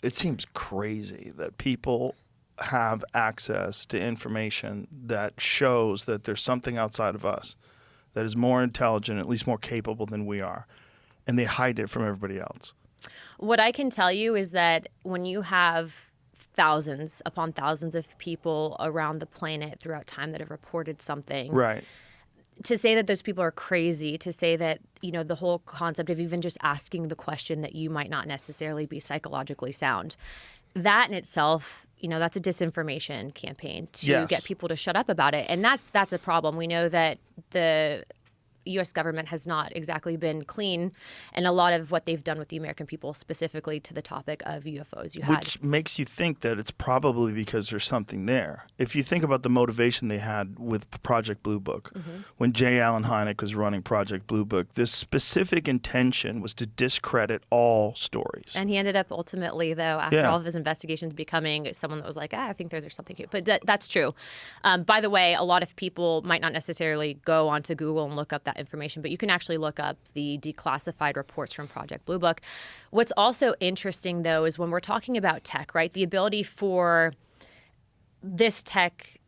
it seems crazy that people have access to information that shows that there's something outside of us that is more intelligent, at least more capable than we are, and they hide it from everybody else. What I can tell you is that when you have thousands upon thousands of people around the planet throughout time that have reported something, Right. to say that those people are crazy, to say that, the whole concept of even just asking the question that you might not necessarily be psychologically sound, that in itself, that's a disinformation campaign to get people to shut up about it. And that's a problem. We know that the U.S. government has not exactly been clean, and a lot of what they've done with the American people, specifically to the topic of UFOs. Which makes you think that it's probably because there's something there. If you think about the motivation they had with Project Blue Book, when J. Allen Hynek was running Project Blue Book, this specific intention was to discredit all stories. And he ended up ultimately, though, after all of his investigations, becoming someone that was like, I think there's something here. But that's true. By the way, a lot of people might not necessarily go onto Google and look up that information, but you can actually look up the declassified reports from Project Blue Book. What's also interesting, though, is when we're talking about tech, right, the ability for this tech,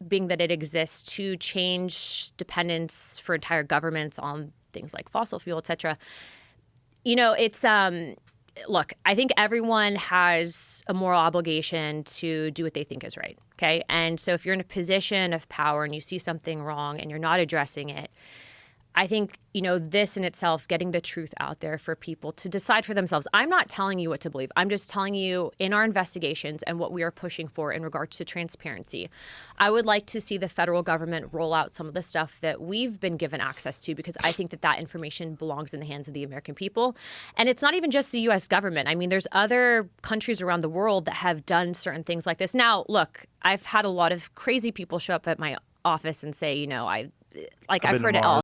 being that it exists, to change dependence for entire governments on things like fossil fuel, et cetera. It's look, I think everyone has a moral obligation to do what they think is right, okay? And so if you're in a position of power and you see something wrong and you're not addressing it, I think, this in itself, getting the truth out there for people to decide for themselves. I'm not telling you what to believe. I'm just telling you in our investigations and what we are pushing for in regards to transparency. I would like to see the federal government roll out some of the stuff that we've been given access to, because I think that information belongs in the hands of the American people. And it's not even just the U.S. government. I mean, there's other countries around the world that have done certain things like this. Now, look, I've had a lot of crazy people show up at my office and say, I've heard it all.